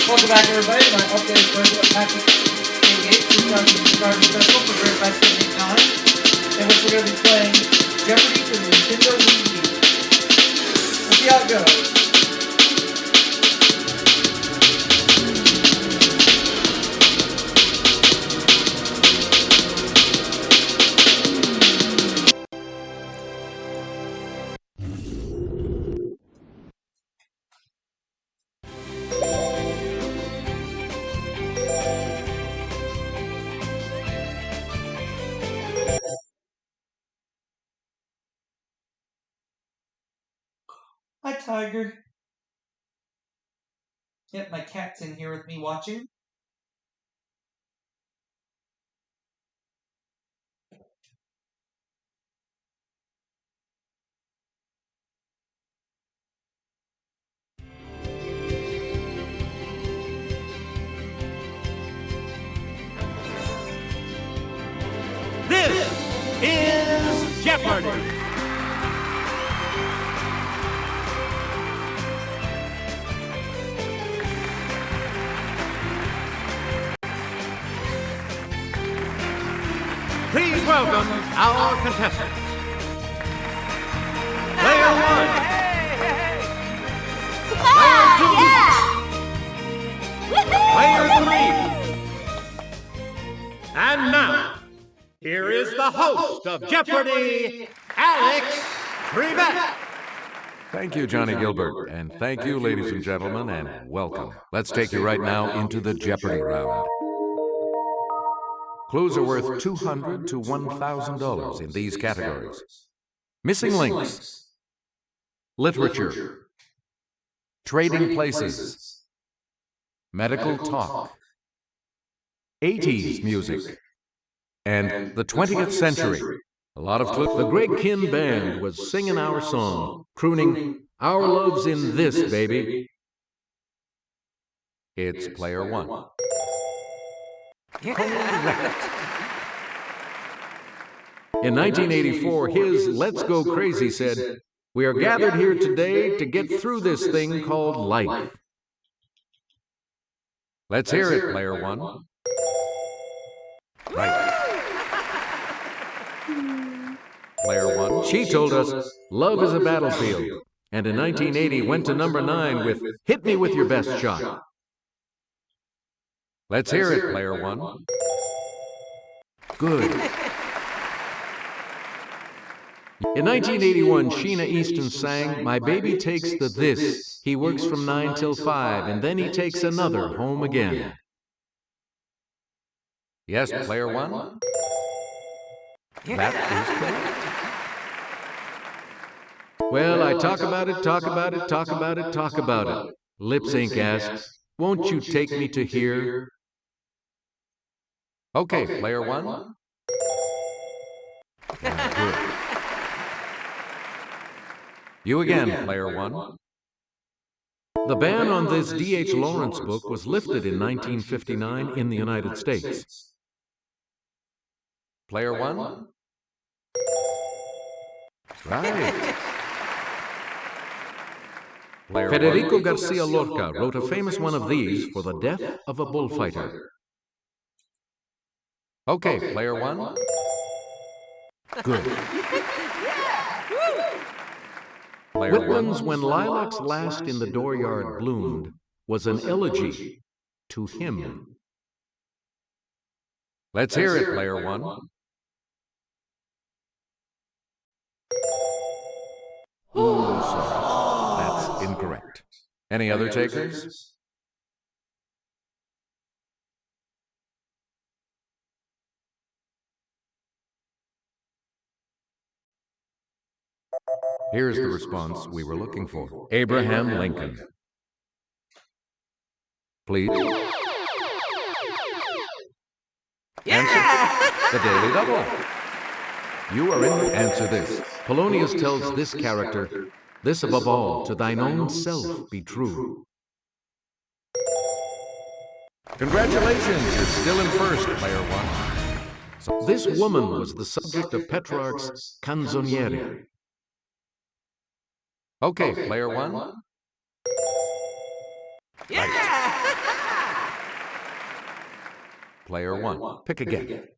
Welcome back, everybody, to my updated version of MathewV21688 Starter Special for Grapebuy789, in which we're going to be playing Jeopardy for the Nintendo Wii U. We'll see how it goes. Hi, Tiger. Yep, my cat's in here with me watching. This is Jeopardy! Please welcome our contestants. Player one. Player two. Player three. And now, here is the host of Jeopardy, Alex Trebek. Thank you, Johnny Gilbert, and thank you, ladies and gentlemen, and welcome. Let's take you right now into the Jeopardy round. Clues are worth $200 to $1,000 in these categories: missing links, literature, trading places, medical talk, 80s music, and the 20th century. A lot of clues. The Greg Kinn Band was singing our song, crooning, "Our love's in this, baby." It's player one. In 1984, his Let's Go Crazy said, "We are gathered here today to get through this thing called life." Let's hear it, player one. Right. Player one. She told us, "Love is a battlefield," and in 1980 went to number 9 with "Hit Me With Your Best Shot." Let's hear it, player one. Good. In 1981, Sheena Easton sang, "My baby takes the this. He works from 9 till 5, and then he takes another home again." Yes, player one? That is correct. Well, I talk about it, talk about it, talk about it, talk about it. Lip Sync asked, "Won't you take me to here?" Okay, player one. Good. You again, player one. The ban on this D.H. Lawrence book was lifted in 1959 in the United States. Player one? Right. Federico Garcia Lorca wrote a famous one of these for the death of a bullfighter. Okay, player one. Good. Whitman's "When Lilacs Last in the Dooryard Bloomed" was an elegy to him. Let's hear it, player one. Ooh, sorry. That's incorrect. Any other takers? Here's the response we were looking for. Abraham Lincoln. Please. Answer. The Daily Double. You are in the answer this. Polonius tells this character, "This above all, to thine own self be true." Congratulations, you're still in first, player one. So this woman was the subject of Petrarch's Canzoniere. Okay, player one. Player 1, pick again.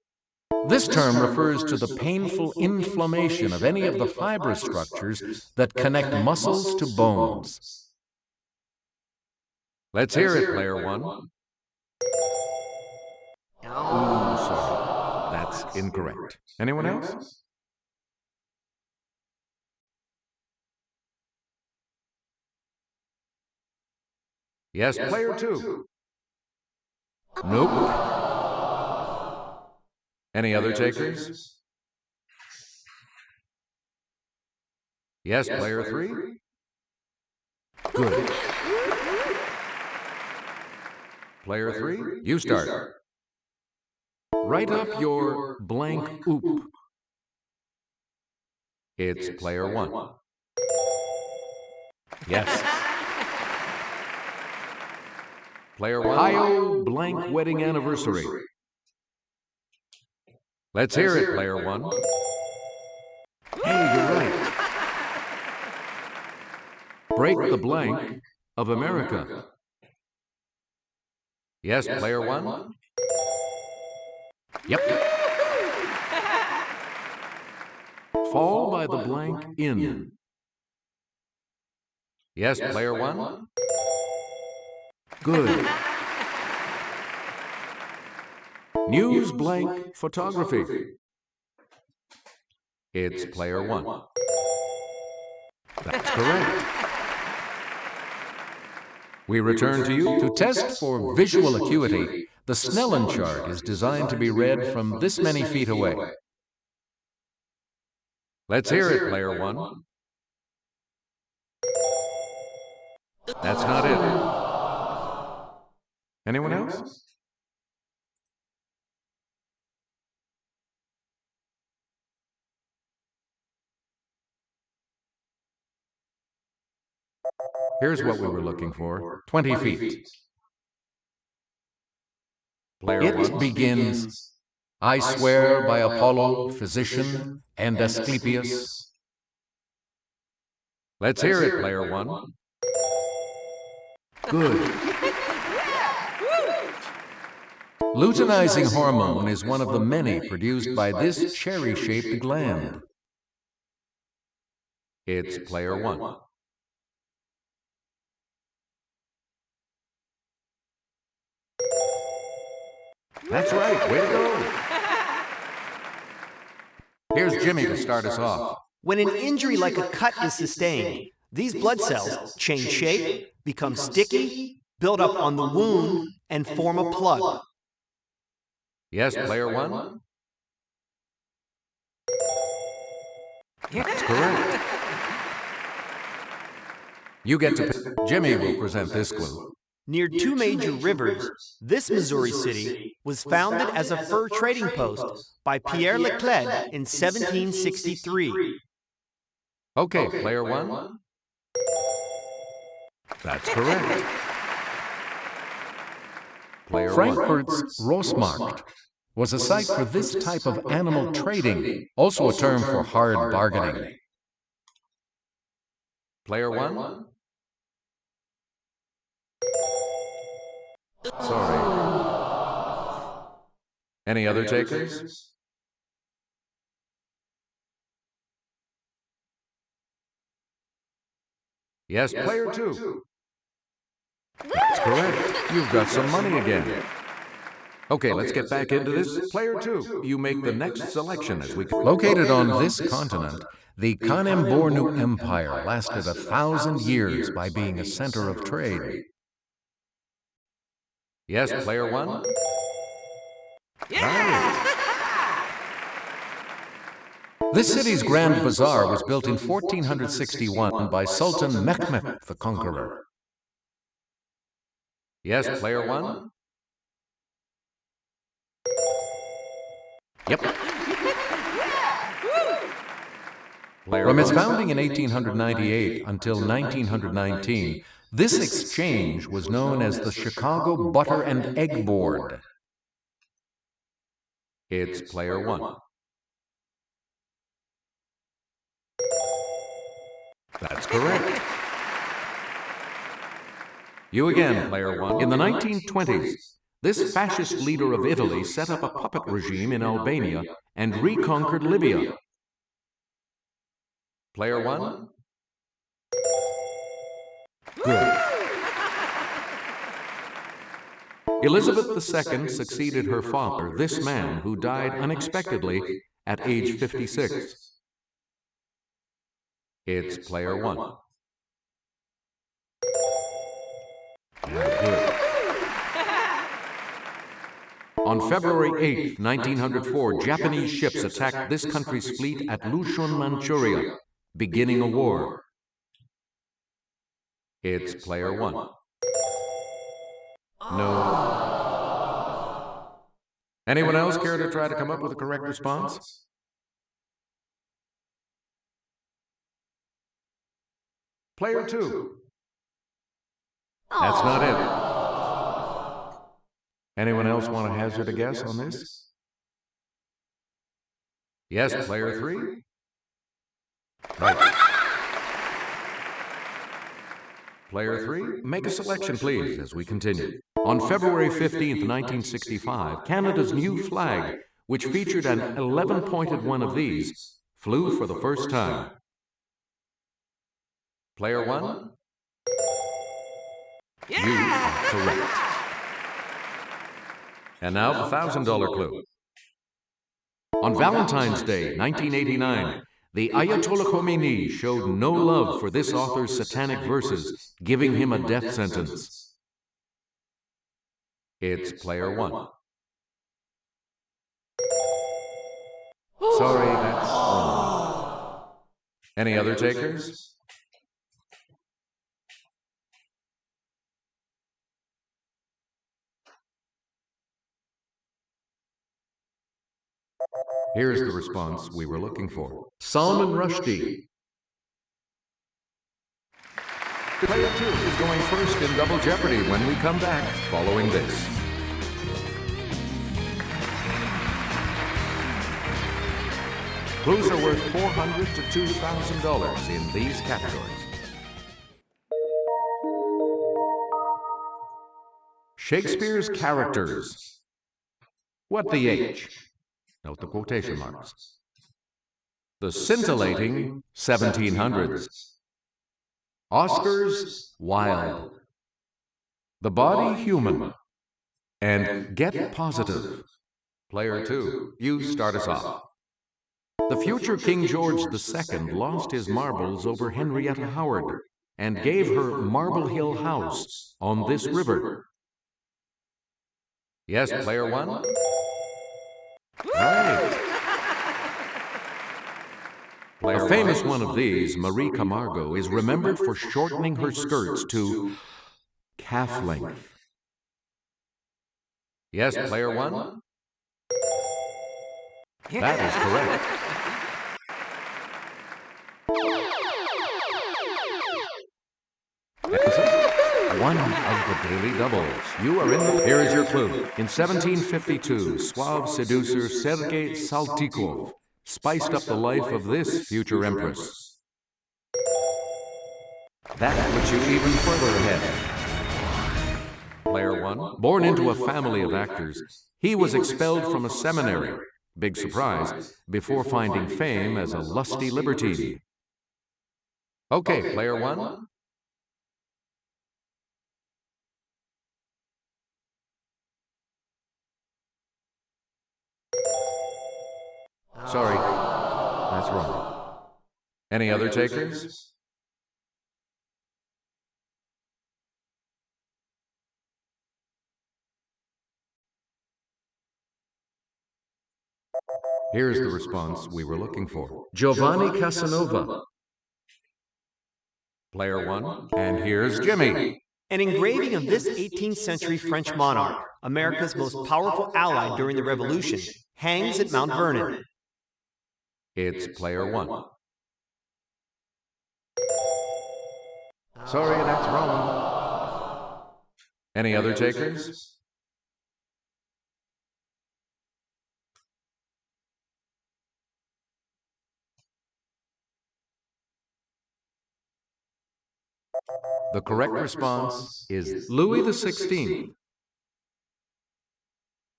This term refers to the painful inflammation of any of the fibrous structures that connect muscles to bones. Let's hear it, Player 1. Ooh, sorry. That's incorrect. Anyone else? Yes, Player 2. Nope. Any other takers? Yes, Player 3. Good. Player 3, you start. Write up your blank oop. It's Player 1. Yes. Player 1. Ohio blank wedding anniversary. Let's hear it, Player 1. Hey, you're right. Break the blank of America. Yes, Player 1. Yep. Fall by the blank in. Yes, Player 1. Good. News blank photography. It's Player 1. That's correct. We return to you. To test for visual acuity, the Snellen chart is designed to be read from this many feet away. Let's hear it, Player 1. That's not it. Anyone else? Here's what we were looking for. 20 feet. Player 1 begins, I swear by Apollo, physician, and Asclepius. Let's hear it, Player 1. Good. Luteinizing hormone is one of the many produced by this cherry-shaped gland. It's Player 1. That's right, way to go! Here's Jimmy to start us off. When an injury like a cut is sustained, these blood cells change shape, become sticky, build up on the wound, and form a plug. Yes, Player 1? That's correct. You get to pick. Jimmy will present this clue. Near two major rivers, this Missouri city was founded as a fur trading post by Pierre Leclerc in 1763. Okay, Player 1? That's correct. Player 1. Frankfurt's Rossmarkt was a site for this type of animal trading, also a term for hard bargaining. Player 1? Sorry. Any other takers? Yes, Player 2. That's correct. You've got some money again. Okay, let's get back into this. Player 2, you make the next selection as we... Located on this continent, the Kanem-Bornu Empire lasted 1,000 years by being a center of trade. Yes, Player 1? Yeah! This city's Grand Bazaar was built in 1461 by Sultan Mehmed the Conqueror. Yes, Player 1? Yep. From its founding in 1898 until 1919, this exchange was known as the Chicago Butter and Egg Board. It's Player 1. That's correct. You again, player one. In the 1920s, this fascist leader of Italy set up a puppet regime in Albania and reconquered Libya. Player one? Good. Elizabeth II succeeded her father, this man, who died unexpectedly at age 56. It's player one. Good. On February 8, 1904, Japanese ships attacked this country's fleet at Lushun, Manchuria, beginning a war. It's player one. No. Anyone else care to try to come up with a correct response? Player two. That's not it. Anyone else want to hazard a guess on this? Yes, player three? Right. Player three, make a selection, please, as we continue. On February 15th, 1965, Canada's new flag, which featured an 11-pointed one of these, flew for the first time. Player one? You are correct. And now the $1,000 clue. On Valentine's Day, 1989, the Ayatollah Khomeini showed no love for this author's satanic verses, giving him a death sentence. It's player one. Sorry, that's wrong. Any other takers? Here's the response we were looking for. Salman Rushdie. Player two is going first in Double Jeopardy when we come back following this. Clues are worth $400 to $2,000 in these categories. Shakespeare's characters. What the H? Note the quotation marks. The scintillating 1700s. Oscars wild. The body human. And get positive. Player two, you start us off. The future King George II lost his marbles over Henrietta Howard and gave her Marble Hill House on this river. Yes, player one? Right. A famous one of these, Marie Camargo, is remembered for shortening her skirts to calf length. Yes, player one? That is correct. One of the daily doubles. You are in the... Here is your clue. In 1752, suave seducer Sergei Saltykov spiced up the life of this future empress. That puts you even further ahead. Player one, born into a family of actors, he was expelled from a seminary, big surprise, before finding fame as a lusty libertine. Okay, player one. Sorry, that's wrong. Any other takers? Here's the response we were looking for. Giovanni Casanova. Player one, and here's Jimmy. An engraving of this 18th century French monarch, America's most powerful ally during the Revolution, hangs at Mount Vernon. It's player one. Sorry, that's wrong. Any other takers? The correct response is Louis XVI.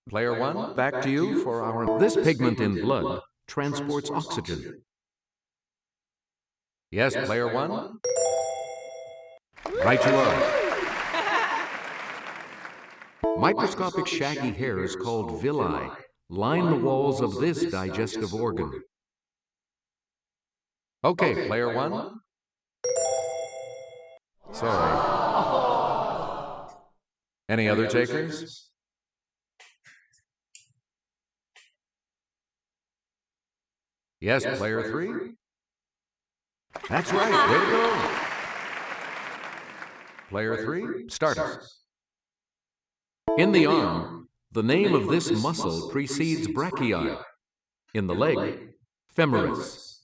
Player 1, back to you for our... This pigment in blood transports oxygen. Yes, Player 1? Right you are. Microscopic shaggy hairs called villi line the walls of this digestive organ. Okay, Player 1? Sorry. Any other takers? Yes, Player 3? That's right, way to go. Player 3, start us. In the arm, the name of this muscle precedes brachii. In the leg, femoris.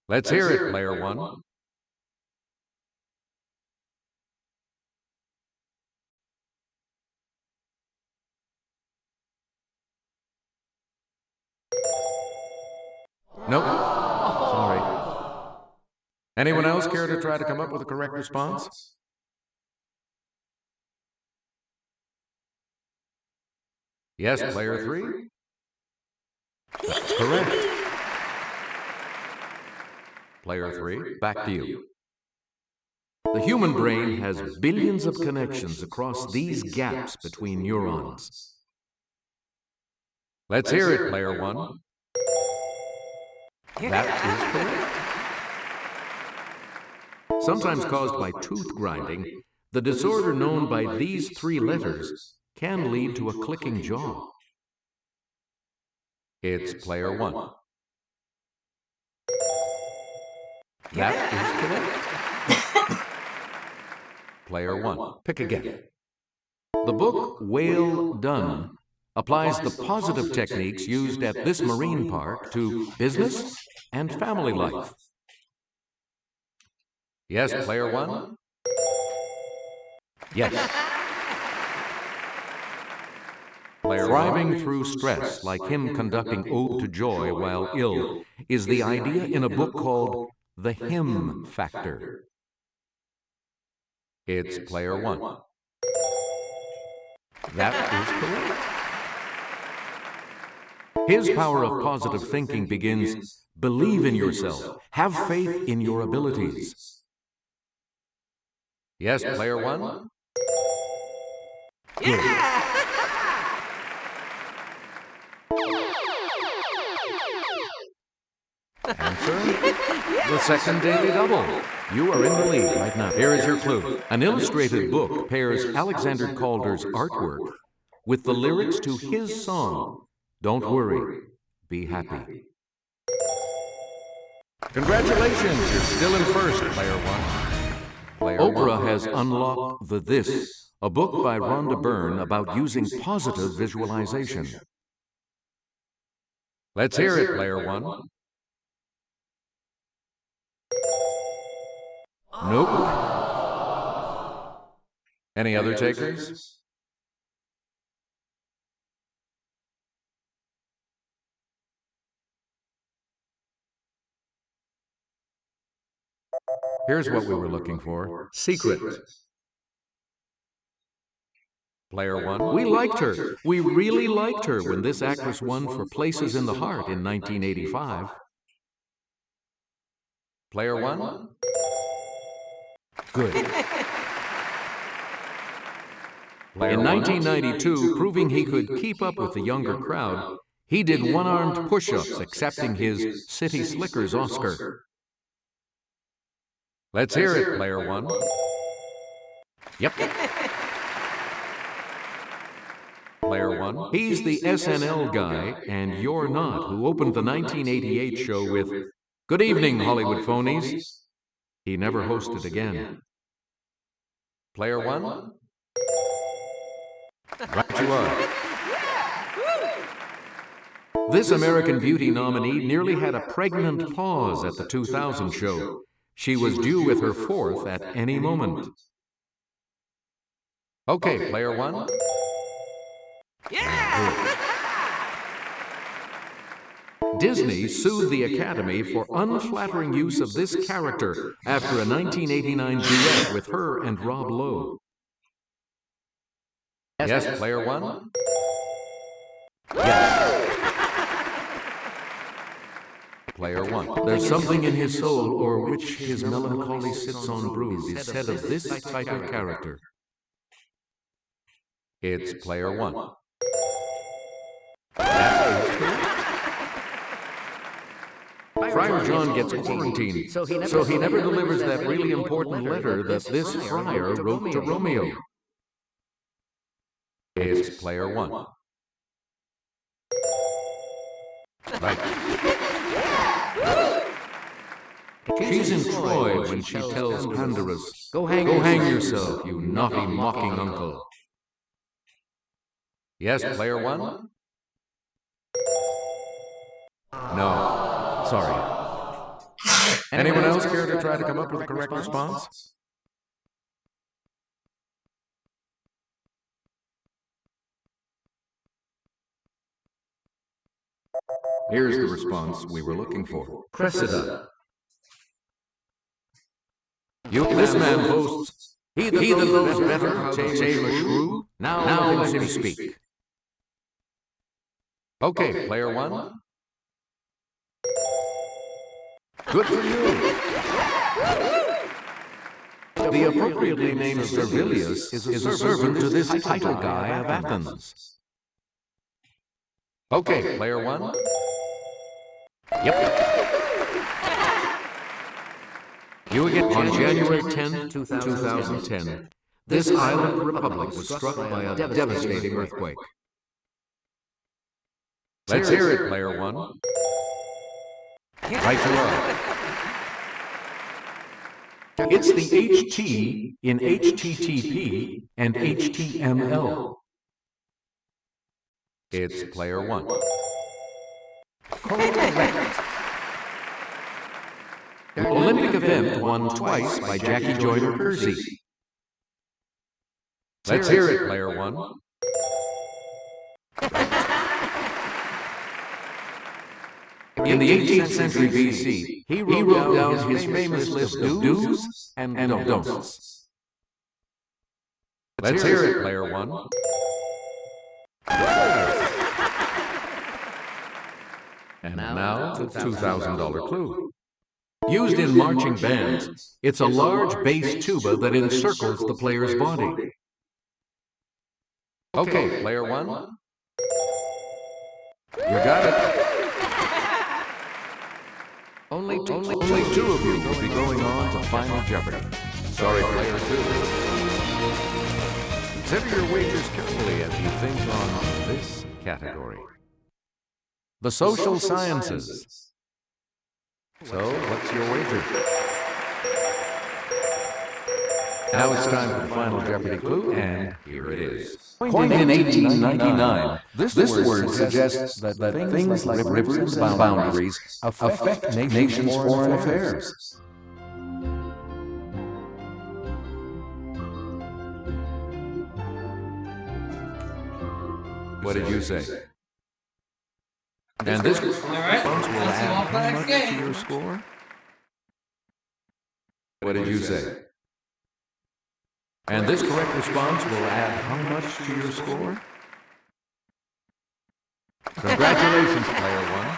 Let's hear it, Player 1. Nope. Sorry. Anyone else care to try to come up with a correct response? Yes, Player 3? That's correct. Player 3, back to you. The human brain has billions of connections across these gaps between neurons. Let's hear it, Player 1. That is correct. Sometimes caused by tooth grinding, the disorder known by these three letters can lead to a clicking jaw. It's Player 1. That is correct. Player 1, pick again. The book Whale Done applies the positive techniques used at this marine park to business and family life. Yes, Player 1? Yes. Thriving through stress, like him conducting Ode to Joy while ill, is the idea in a book called The Him Factor. It's Player 1. That is correct. His power of positive thinking begins, believe in yourself, have faith in your abilities. Yes, Player 1? Yeah! Answer? The second daily double. You are in the lead right now. Here is your clue. An illustrated book pairs Alexander Calder's artwork with the lyrics to his song, Don't Worry, Be Happy. Congratulations, you're still in first, Player 1. Oprah has unlocked The This, a book by Rhonda Byrne about using positive visualization. Let's hear it, Player 1. Nope. Any other takers? Here's what we were looking for. Secret. Player 1. We liked her. We really liked her when this actress won for Places in the Heart in 1985. Player 1? Good. In 1992, proving he could keep up with the younger crowd, he did one-armed push-ups accepting his City Slickers Oscar. Let's hear it, Player 1. Yep. Player 1. He's the SNL guy, and you're not, who opened the 1988 show with, "Good evening, Hollywood phonies." He never hosted again. Player 1? Right you are. This American Beauty nominee nearly had a pregnant pause at the 2000 show. She was due with her fourth at any moment. Okay, Player 1. Disney sued the Academy for unflattering use of this character after a 1989 duet with her and Rob Lowe. Yes, player one? Yes. Player one. There's something in his soul o'er which his melancholy sits on brood is said of this title character. It's player one. Friar John gets quarantined, so he never delivers that really important letter that this friar wrote to Romeo. It's player one. Right. She's in Troy when she tells Pandarus, Go hang yourself, you naughty mocking uncle. Yes, player one? No. Sorry. Anyone else care to try to come up with a correct response? Here's the response we were looking for. Cressida. This man boasts, he that knows better how to tame a shrew, now let him speak. Okay, player one. Good for you. The appropriately named Servilius is a servant to this title guy of Athens. Okay, player one. Yep. You again. On January 10, 2010, this island republic was struck by a devastating earthquake. Let's hear it, player one. Right you are. It's the HT in HTTP and HTML. It's player one. Correct. Olympic event won twice by Jackie Joyner Kersey. Let's hear it, player one. In the 18th century BC, he wrote down his famous list of do's and don'ts. Let's hear it, player one. And now the $2,000 clue. Used in marching bands, it's a large bass tuba that encircles the player's body. Okay, player one. You got it. Only two of you will be going on to Final Jeopardy. Sorry, player two. Consider your wagers carefully as you think on this category. The social sciences. So, what's your wager? Now it's time for the Final Jeopardy clue, and here it is. Coined in 1899, this word suggests that things like rivers and boundaries affect nations' foreign affairs. What did you say? And this response will add how much to your score? What did you say? And this correct response will add how much to your score? Congratulations, player one.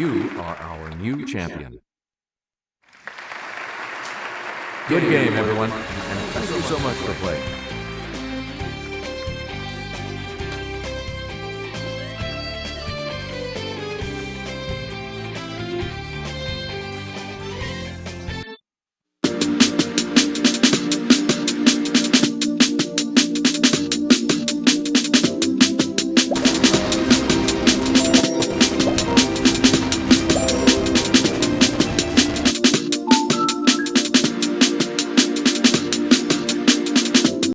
You are our new champion. Good game, everyone, and thank you so much for playing.